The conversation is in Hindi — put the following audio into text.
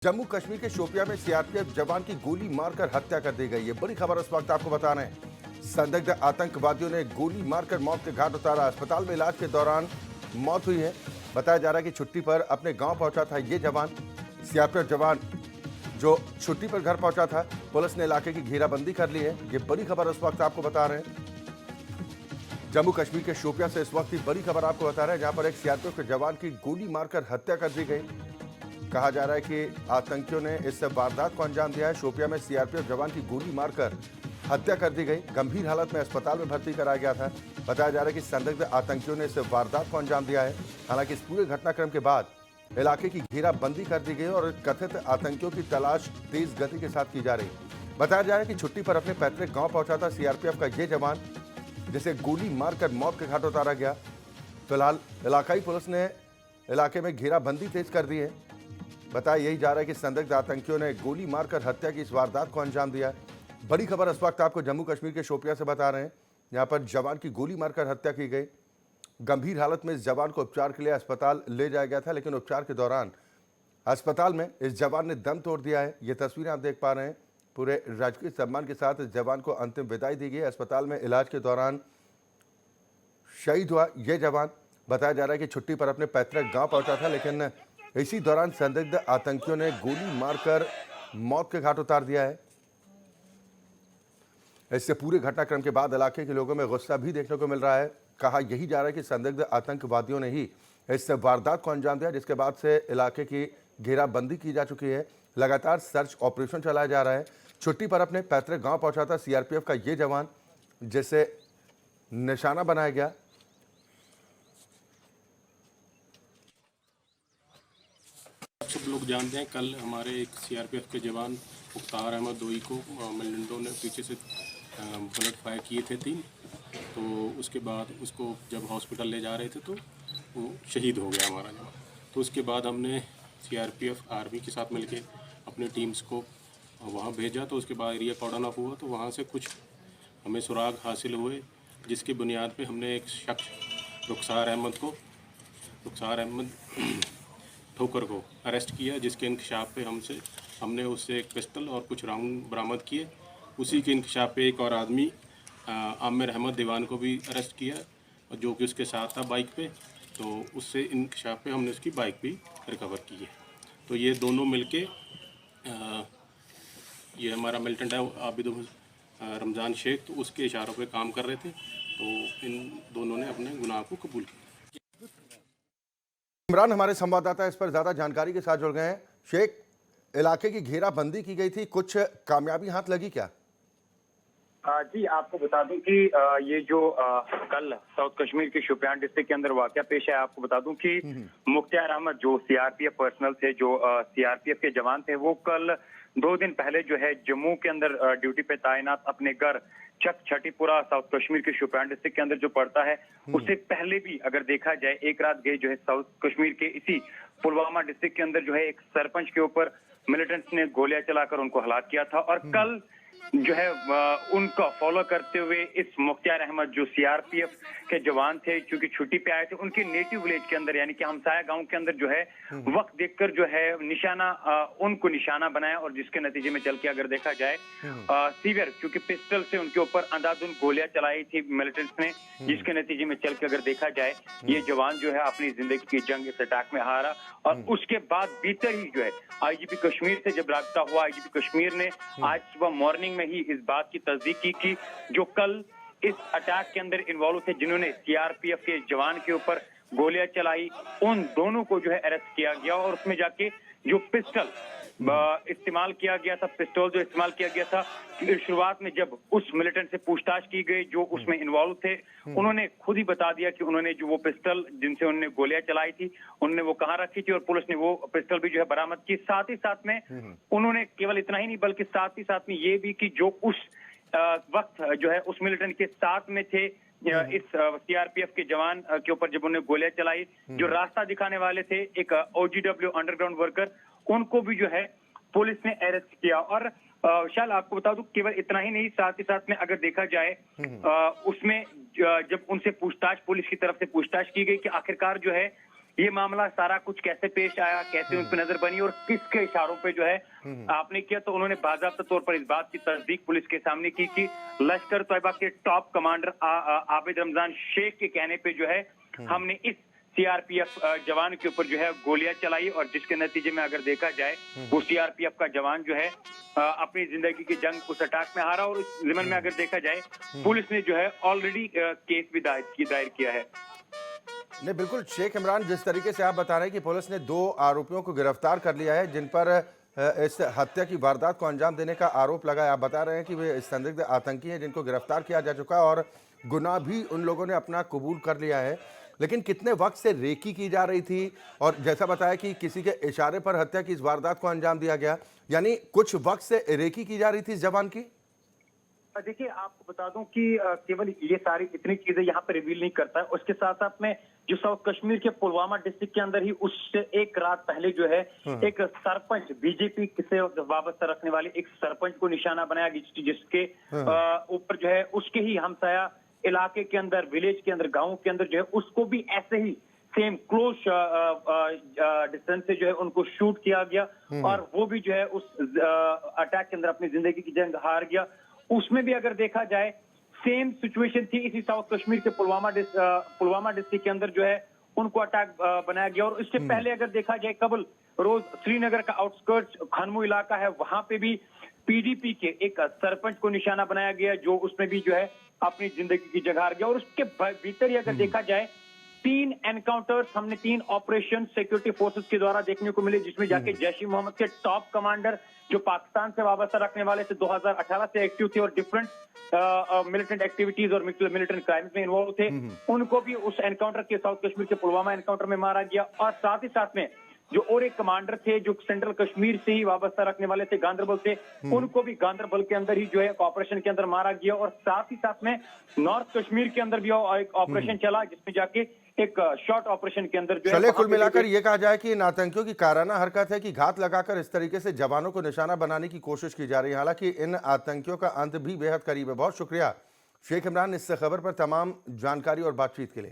जम्मू कश्मीर के शोपियां में सीआरपीएफ जवान की गोली मारकर हत्या कर दी गई है। बड़ी खबर इस वक्त आपको बता रहे हैं। संदिग्ध आतंकवादियों ने गोली मारकर मौत के घाट उतारा। अस्पताल में इलाज के दौरान मौत हुई है। बताया जा रहा है कि छुट्टी पर अपने गांव पहुंचा था ये जवान। सीआरपीएफ जवान जो छुट्टी पर घर पहुंचा था, पुलिस ने इलाके की घेराबंदी कर ली है। ये बड़ी खबर इस वक्त आपको बता रहे हैं। जम्मू कश्मीर के शोपियां से इस वक्त की बड़ी खबर आपको बता रहे हैं, जहां पर एक सीआरपीएफ के जवान की गोली मारकर हत्या कर दी गई। कहा जा रहा है कि आतंकियों ने इस वारदात को अंजाम दिया है। शोपियां में सीआरपीएफ जवान की गोली मारकर हत्या कर दी गई। गंभीर हालत में अस्पताल में भर्ती कराया गया था। बताया जा रहा है कि संदिग्ध आतंकियों ने इस वारदात को अंजाम दिया है। हालांकि इस पूरे घटनाक्रम के बाद इलाके की घेराबंदी कर दी गई और कथित आतंकियों की तलाश तेज गति के साथ की जा रही। बताया जा रहा है कि छुट्टी पर अपने पैतृक गांव पहुंचा था सीआरपीएफ का ये जवान, जिसे गोली मारकर मौत के घाट उतारा गया। फिलहाल इलाकाई पुलिस ने इलाके में घेराबंदी तेज कर दी है। बताया यही जा रहा है कि संदिग्ध आतंकियों ने गोली मारकर हत्या की इस वारदात को अंजाम दिया है। बड़ी खबर इस वक्त आपको जम्मू कश्मीर के शोपियां से बता रहे हैं। यहां पर जवान की गोली मारकर हत्या की गई। गंभीर हालत में इस जवान को उपचार के लिए अस्पताल ले जाया गया था, लेकिन उपचार के दौरान अस्पताल में इस जवान ने दम तोड़ दिया है। ये तस्वीरें आप देख पा रहे हैं। पूरे राजकीय सम्मान के साथ इस जवान को अंतिम विदाई दी गई। अस्पताल में इलाज के दौरान शहीद हुआ यह जवान। बताया जा रहा है कि छुट्टी पर अपने पैतृक गांव पहुंचा था, लेकिन इसी दौरान संदिग्ध आतंकियों ने गोली मारकर मौत के घाट उतार दिया है। इससे पूरे घटनाक्रम के बाद इलाके के लोगों में गुस्सा भी देखने को मिल रहा है। कहा यही जा रहा है कि संदिग्ध आतंकवादियों ने ही इस वारदात को अंजाम दिया, जिसके बाद से इलाके की घेराबंदी की जा चुकी है। लगातार सर्च ऑपरेशन चलाया जा रहा है। छुट्टी पर अपने पैतृक गांव पहुंचा था सीआरपीएफ का ये जवान, जिसे निशाना बनाया गया। सब लोग जानते हैं, कल हमारे एक सीआरपीएफ के जवान मुख्तार अहमद दोई को मिलिटेंटों ने पीछे से बुलेट फायर किए थे 3। तो उसके बाद उसको जब हॉस्पिटल ले जा रहे थे तो वो शहीद हो गया हमारा जवान। तो उसके बाद हमने सीआरपीएफ आर्मी के साथ मिलके अपने टीम्स को वहाँ भेजा। तो उसके बाद एरिया कॉर्डन ऑफ हुआ, तो वहाँ से कुछ हमें सुराग हासिल हुए, जिसकी बुनियाद पे हमने एक शख्स रुखसार अहमद ठोकर को अरेस्ट किया, जिसके इंकशाफ पे हमने उससे एक पिस्टल और कुछ राउंड बरामद किए। उसी के इंकशाफ पे एक और आदमी आमिर अहमद दीवान को भी अरेस्ट किया, जो कि उसके साथ था बाइक पे। तो उससे इंकशाफ पे हमने उसकी बाइक भी रिकवर की है। तो ये दोनों मिलके ये हमारा मिलिटेंट है आबिद रमज़ान शेख, तो उसके इशारों पे काम कर रहे थे। तो इन दोनों ने अपने गुनाह को कबूल किया। इमरान हमारे संवाददाता इस पर ज्यादा जानकारी के साथ जुड़ गए हैं। शेख, इलाके की घेराबंदी की गई थी, कुछ कामयाबी हाथ लगी क्या? जी, आपको बता दूं कि ये जो कल साउथ कश्मीर के शोपियान डिस्ट्रिक्ट के अंदर वाकया पेश है। आपको बता दूं कि मुख्तार अहमद जो सीआरपीएफ पर्सनल थे, जो सीआरपीएफ के जवान थे, वो कल 2 दिन पहले जो है जम्मू के अंदर ड्यूटी पे तैनात अपने घर चक छठीपुरा साउथ कश्मीर के शोपियान डिस्ट्रिक्ट के अंदर जो पड़ता है, उससे पहले भी अगर देखा जाए एक रात गए जो है साउथ कश्मीर के इसी पुलवामा डिस्ट्रिक्ट के अंदर जो है एक सरपंच के ऊपर मिलिटेंट्स ने गोलियां चलाकर उनको हलाक किया था। और कल जो है उनका फॉलो करते हुए इस मुख्तार अहमद जो सीआरपीएफ के जवान थे, क्योंकि छुट्टी पे आए थे, उनके नेटिव विलेज के अंदर यानी कि हमसाया गांव के अंदर जो है वक्त देखकर जो है उनको निशाना बनाया, और जिसके नतीजे में चल के अगर देखा जाए सीवियर, क्योंकि पिस्टल से उनके ऊपर अंधाधुंध गोलियां चलाई थी मिलिटेंट्स ने, जिसके नतीजे में चल के अगर देखा जाए ये जवान जो है अपनी जिंदगी की जंग इस अटैक में हारा। और उसके बाद भीतर ही जो है आईजीपी कश्मीर से जब राब्ता हुआ, आईजीपी कश्मीर ने आज सुबह मॉर्निंग में ही इस बात की तस्दीक की कि जो कल इस अटैक के अंदर इन्वॉल्व थे, जिन्होंने सीआरपीएफ के जवान के ऊपर गोलियां चलाई, उन दोनों को जो है अरेस्ट किया गया। और उसमें जाके जो पिस्टल इस्तेमाल किया गया था, शुरुआत में जब उस मिलिटेंट से पूछताछ की गई जो उसमें इन्वॉल्व थे, उन्होंने खुद ही बता दिया कि उन्होंने जो वो पिस्टल जिनसे उन्होंने गोलियां चलाई थी, उन्होंने वो कहाँ रखी थी, और पुलिस ने वो पिस्टल भी जो है बरामद की। साथ ही साथ में उन्होंने केवल इतना ही नहीं, बल्कि साथ ही साथ में ये भी कि जो उस वक्त जो है उस मिलिटेंट के साथ में थे इस सीआरपीएफ के जवान के ऊपर जब उन्होंने गोलियां चलाई, जो रास्ता दिखाने वाले थे एक ओजीडब्ल्यू अंडरग्राउंड वर्कर, उनको भी जो है पुलिस ने अरेस्ट किया। और शायद आपको बता दूं केवल इतना ही नहीं, साथ ही साथ में अगर देखा जाए उसमें जब उनसे पूछताछ पुलिस की तरफ से पूछताछ की गई कि आखिरकार जो है ये मामला सारा कुछ कैसे पेश आया, कैसे उन पर नजर बनी और किसके इशारों पे जो है आपने किया, तो उन्होंने बाकायदा तौर पर इस बात की तस्दीक पुलिस के सामने की कि लश्कर तैयबा के टॉप कमांडर आबिद रमजान शेख के कहने पे जो है हमने इस सीआरपीएफ जवान के ऊपर जो है गोलियां चलाई और जिसके नतीजे में अगर देखा जाए वो सीआरपीएफ का जवान जो है अपनी जिंदगी की जंग उस अटैक में हारा। और उस जिमन में अगर देखा जाए पुलिस ने जो है ऑलरेडी केस भी दायर किया है। नहीं, बिल्कुल शेख इमरान, जिस तरीके से आप बता रहे हैं कि पुलिस ने 2 आरोपियों को गिरफ्तार कर लिया है जिन पर इस हत्या की वारदात को अंजाम देने का आरोप लगा है। आप बता रहे हैं कि वे संदिग्ध आतंकी हैं जिनको गिरफ्तार किया जा चुका है और गुनाह भी उन लोगों ने अपना कबूल कर लिया है। लेकिन कितने वक्त से रेकी की जा रही थी और जैसा बताया कि किसी के इशारे पर हत्या की इस वारदात को अंजाम दिया गया, यानी कुछ वक्त से रेकी की जा रही थी इस जवान की? देखिए, आपको बता दूं कि केवल ये सारी इतनी चीजें यहाँ पे रिवील नहीं करता है, उसके साथ साथ में जो साउथ कश्मीर के पुलवामा डिस्ट्रिक्ट के अंदर ही उससे एक रात पहले जो है एक सरपंच, बीजेपी से वाबस्ता रखने वाले एक सरपंच को निशाना बनाया जिसके ऊपर जो है उसके ही हमसाया इलाके के अंदर, विलेज के अंदर, गाँव के अंदर जो है उसको भी ऐसे ही सेम क्लोज डिस्टेंस से जो है उनको शूट किया गया और वो भी जो है उस अटैक के अंदर अपनी जिंदगी की जंग हार गया। उसमें भी अगर देखा जाए सेम सिचुएशन थी इसी साउथ कश्मीर के पुलवामा डिस्ट्रिक्ट के अंदर जो है उनको अटैक बनाया गया। और इससे पहले अगर देखा जाए कबल रोज श्रीनगर का आउटस्कर्ट्स खनमू इलाका है, वहां पे भी पीडीपी के एक सरपंच को निशाना बनाया गया जो उसमें भी जो है अपनी जिंदगी की जगह हार गया। और उसके भीतर ही अगर देखा जाए 3 एनकाउंटर्स हमने 3 ऑपरेशन सिक्योरिटी फोर्सेस के द्वारा देखने को मिले जिसमें जाके जैश ए मोहम्मद के टॉप कमांडर जो पाकिस्तान से वाबस्ता रखने वाले थे, 2018 से एक्टिव थे और डिफरेंट मिलिटेंट एक्टिविटीज और मिलिटेंट क्राइम्स में इन्वॉल्व थे, उनको भी उस एनकाउंटर के साउथ कश्मीर के पुलवामा एनकाउंटर में मारा गया। और साथ ही साथ में जो और एक कमांडर थे जो सेंट्रल कश्मीर से ही वाबस्ता रखने वाले थे, गांदरबल से, उनको भी गांदरबल के अंदर ही जो है ऑपरेशन के अंदर मारा गया। और साथ ही साथ में नॉर्थ कश्मीर के अंदर भी एक ऑपरेशन चला जिसमें जाके एक शॉर्ट ऑपरेशन के अंदर जो चले कुल मिलाकर ये कहा जाए कि इन आतंकियों की काराना हरकत है कि घात लगाकर इस तरीके से जवानों को निशाना बनाने की कोशिश की जा रही है। हालांकि इन आतंकियों का अंत भी बेहद करीब है। बहुत शुक्रिया शेख इमरान इस खबर पर तमाम जानकारी और बातचीत के लिए।